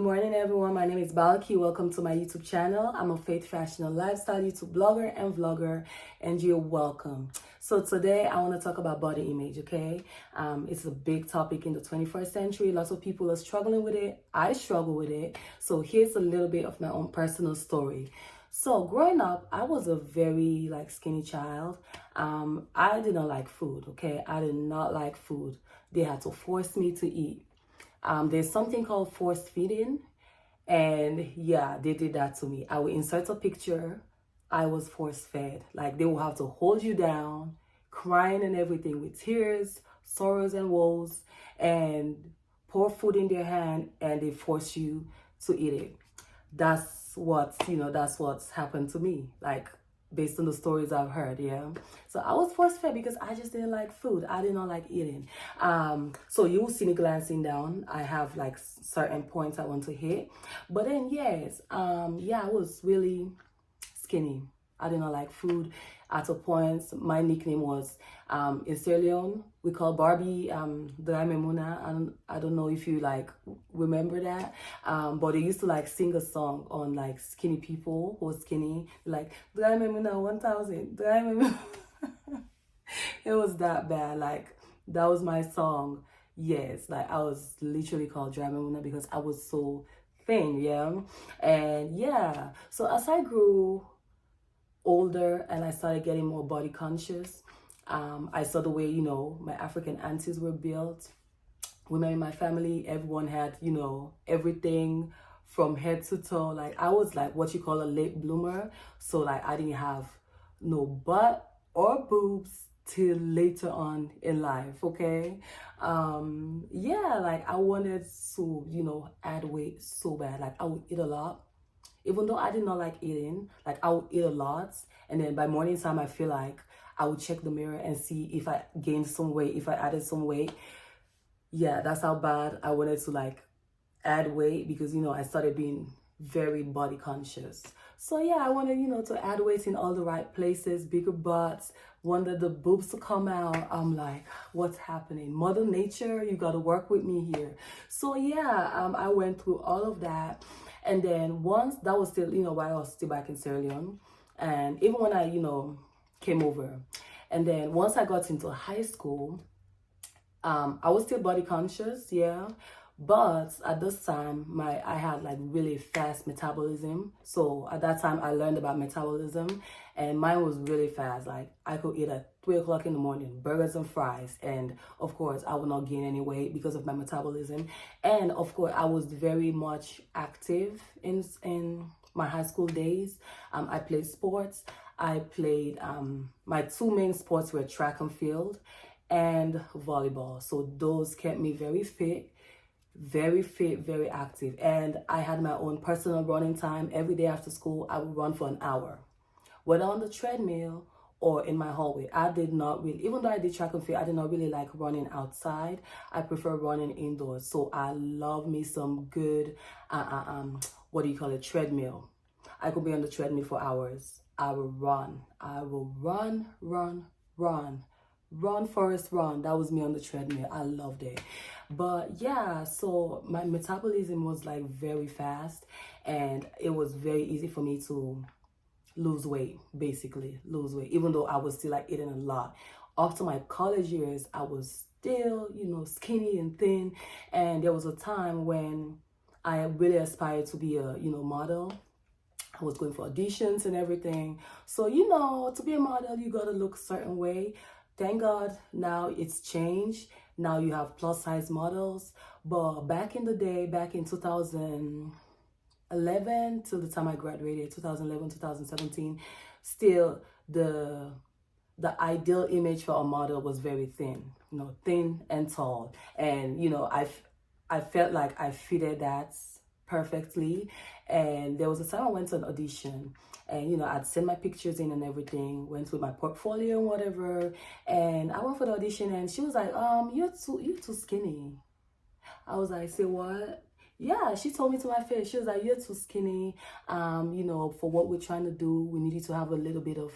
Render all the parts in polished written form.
morning, everyone. My name is Balki. Welcome to my YouTube channel. I'm a faith, fashion, and lifestyle YouTube blogger and vlogger, and you're welcome. So today I want to talk about body image, okay? It's a big topic in the 21st century. Lots of people are struggling with it. I struggle with it. So here's a little bit of my own personal story. So growing up, I was a very skinny child. I did not like food, okay? I did not like food. They had to force me to eat. There's something called forced feeding, and yeah, they did that to me. I would insert a picture. I was force fed. Like, they will have to hold you down, crying and everything, with tears, sorrows and woes, and pour food in their hand, and they force you to eat it. That's what's happened to me. Based on the stories I've heard, yeah. So I was force fed because I just didn't like food. I did not like eating. So you will see me glancing down. I have certain points I want to hit. But then yes, I was really skinny. I did not like food. At a point, my nickname was in Sierra Leone, we call Barbie Drai Memuna. I don't know if you remember that, but they used to sing a song on skinny people who are skinny, like Drai Memuna 1000 Drai Memuna. It was that bad. That was my song. Yes, I was literally called Drai Memuna because I was so thin, yeah. And yeah, so as I grew older and I started getting more body conscious, I saw the way, my African aunties were built. Women in my family, everyone had, everything from head to toe. I was what you call a late bloomer. So I didn't have no butt or boobs till later on in life, okay? I wanted to, add weight so bad. I would eat a lot. Even though I did not like eating, I would eat a lot. And then by morning time, I feel like I would check the mirror and see if I gained some weight, if I added some weight. Yeah, that's how bad I wanted to add weight because, I started being very body conscious. So yeah, I wanted, to add weight in all the right places, bigger butts, wanted the boobs to come out. I'm like, what's happening? Mother Nature, you got to work with me here. So yeah, I went through all of that. And then once that was still, while I was still back in Sierra Leone, and even when I, came over, and then once I got into high school, I was still body conscious, yeah, but at this time, I had really fast metabolism. So at that time, I learned about metabolism, and mine was really fast. I could eat at 3 o'clock in the morning, burgers and fries, and of course, I would not gain any weight because of my metabolism. And of course, I was very much active in my high school days. I played sports. I played my two main sports were track and field and volleyball. So those kept me very fit, very active. And I had my own personal running time. Every day after school, I would run for an hour, whether on the treadmill or in my hallway. I did not really, even though I did track and field, I did not really like running outside. I prefer running indoors. So I love me some good, treadmill. I could be on the treadmill for hours. I will run. I will run. Run, Forest, run. That was me on the treadmill. I loved it. But yeah, so my metabolism was very fast, and it was very easy for me to lose weight, basically lose weight, even though I was still eating a lot. Up to my college years, I was still, skinny and thin. And there was a time when I really aspired to be a, model. I was going for auditions and everything. So, to be a model, you gotta look a certain way. Thank God now it's changed. Now you have plus size models. But back in the day, back in 2011 till the time I graduated, 2011, 2017, still the ideal image for a model was very thin, thin and tall. And, I felt like I fitted that perfectly. And there was a time I went to an audition, and I'd send my pictures in and everything, went with my portfolio and whatever, and I went for the audition, and she was like, you're too skinny. I was like, say what? Yeah, she told me to my face. She was like, you're too skinny. For what we're trying to do, we need you to have a little bit of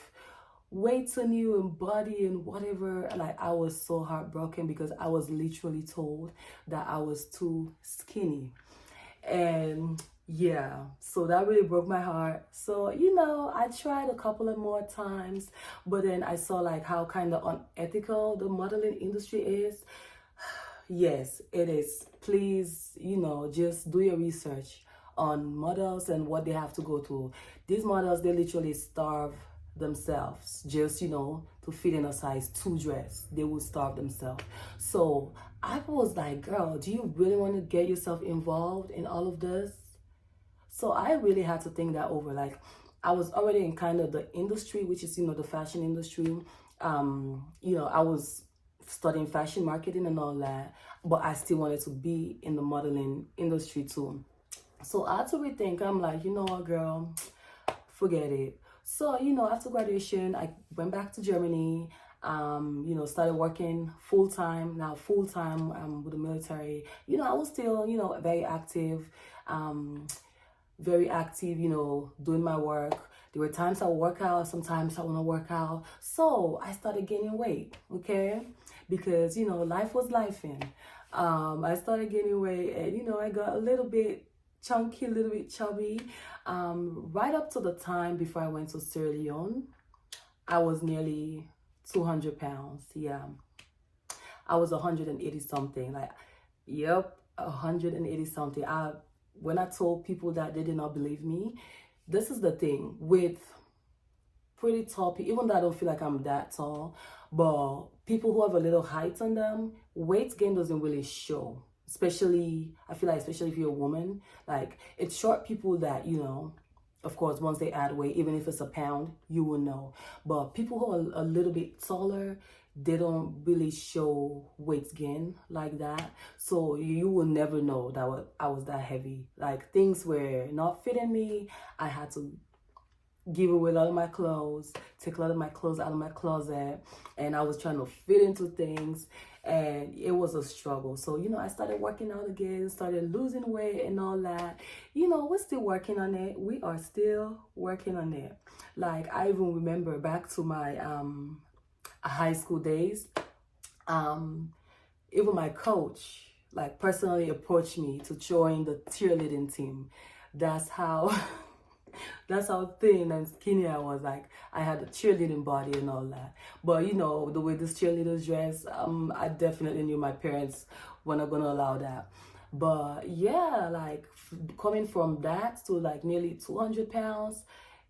weight on you and body and whatever. I was so heartbroken because I was literally told that I was too skinny. And yeah, so that really broke my heart. So, you know, I tried a couple of more times, but then I saw like how kind of unethical the modeling industry is. Yes, it is. Please, you know, just do your research on models and what they have to go through. These models, they literally starve themselves just, you know, to fit in a size 2 dress. They will starve themselves. So I was like, girl, do you really want to get yourself involved in all of this? So I really had to think that over. Like, I was already in kind of the industry, which is, you know, the fashion industry. You know, I was studying fashion marketing and all that, but I still wanted to be in the modeling industry too. So I had to rethink. I'm like, you know what, girl, forget it. So, you know, after graduation, I went back to Germany, you know, started working full time, now full time with the military. You know, I was still, you know, very active, you know, doing my work. There were times I would work out, sometimes I want to work out. So I started gaining weight, okay? Because, you know, life was lifing. I started gaining weight and, you know, I got a little bit chunky, a little bit chubby. Right up to the time before I went to Sierra Leone, I was nearly 200 pounds. Yeah. I was 180 something. Like, yep, 180 something. When I told people that, they did not believe me. This is the thing with pretty tall people, even though I don't feel like I'm that tall, but people who have a little height on them, weight gain doesn't really show. Especially, I feel like, especially if you're a woman, like it's short people that, you know, of course, once they add weight, even if it's a pound, you will know. But people who are a little bit taller, they don't really show weight gain like that. So you will never know that I was that heavy. Like things were not fitting me. I had to give away a lot of my clothes, take a lot of my clothes out of my closet, and I was trying to fit into things, and it was a struggle. So, you know, I started working out again, started losing weight and all that. You know, we're still working on it. We are still working on it. Like, I even remember back to my high school days, even my coach, like, personally approached me to join the cheerleading team. That's how that's how thin and skinny I was. Like, I had a cheerleading body and all that. But you know, the way this cheerleaders dress, I definitely knew my parents were not gonna allow that. But yeah, like coming from that to like nearly 200 pounds,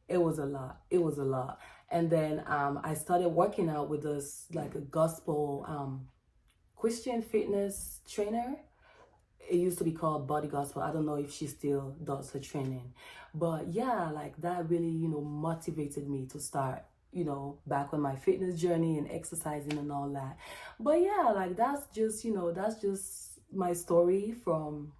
it was a lot. It was a lot. And then I started working out with this like a gospel Christian fitness trainer. It used to be called Body Gospel. I don't know if she still does her training. But yeah, like that really, you know, motivated me to start, you know, back on my fitness journey and exercising and all that. But yeah, like that's just, you know, that's just my story from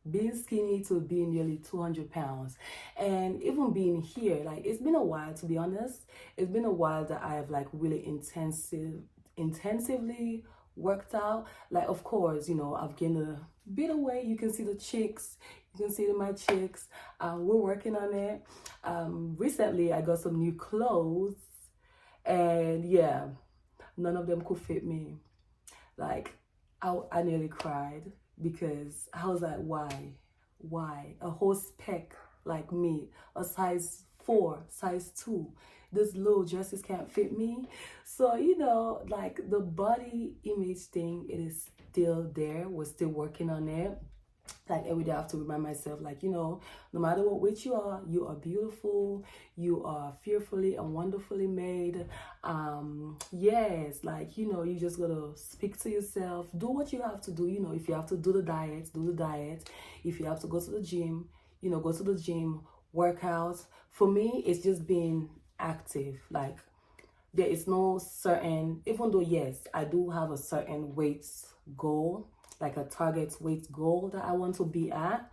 being skinny to being nearly 200 pounds. And even being here, like it's been a while, to be honest. It's been a while that I have like really intensively worked out. Like, of course, you know, I've gained a bit of weight. You can see the cheeks. You can see it in my cheeks. We're working on it. Recently, I got some new clothes, and yeah, none of them could fit me. Like, I nearly cried because I was like, why? Why? A whole spec like me, a size 4, size 2. This little dresses can't fit me. So, you know, like the body image thing, it is still there. We're still working on it. Like every day I have to remind myself, like, you know, no matter what weight you are beautiful, you are fearfully and wonderfully made. Yes, like, you know, you just gotta speak to yourself, do what you have to do. You know, if you have to do the diet, do the diet. If you have to go to the gym, you know, go to the gym, work out. For me, it's just being active. Like, there is no certain, even though yes, I do have a certain weight goal, like a target weight goal that I want to be at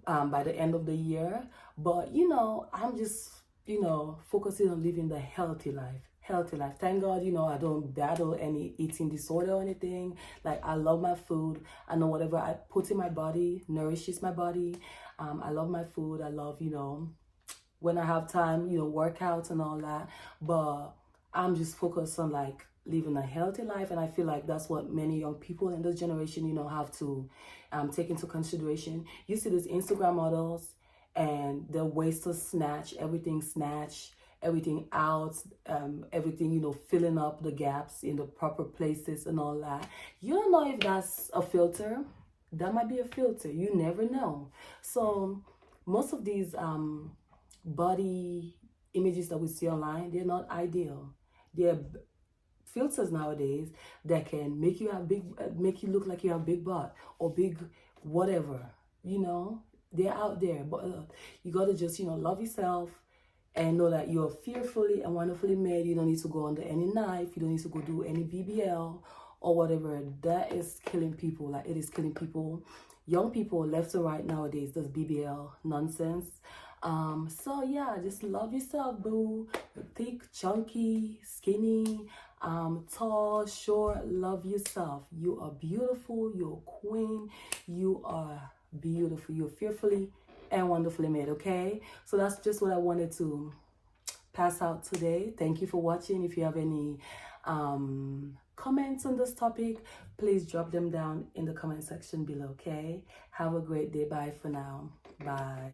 by the end of the year. But you know, I'm just, you know, focusing on living the healthy life. Healthy life. Thank God, you know, I don't battle any eating disorder or anything. Like, I love my food. I know whatever I put in my body nourishes my body. I love my food. I love, you know, when I have time, you know, workouts and all that. But I'm just focused on like living a healthy life, and I feel like that's what many young people in this generation, you know, have to take into consideration. You see these Instagram models, and the ways to snatch everything out, everything, you know, filling up the gaps in the proper places and all that. You don't know if that's a filter. That might be a filter. You never know. So most of these body images that we see online, they're not ideal. They're filters nowadays that can make you have big, make you look like you have big butt or big whatever. You know, they're out there, but you gotta just, you know, love yourself and know that you're fearfully and wonderfully made. You don't need to go under any knife. You don't need to go do any BBL or whatever. That is killing people. Like, it is killing people. Young people left to right nowadays does BBL nonsense. So yeah, just love yourself, boo. Thick, chunky, skinny, tall, short. Love yourself. You are beautiful. You're a queen. You are beautiful. You're fearfully and wonderfully made. Okay, so that's just what I wanted to pass out today. Thank you for watching. If you have any comments on this topic, please drop them down in the comment section below. Okay, have a great day. Bye for now. Bye.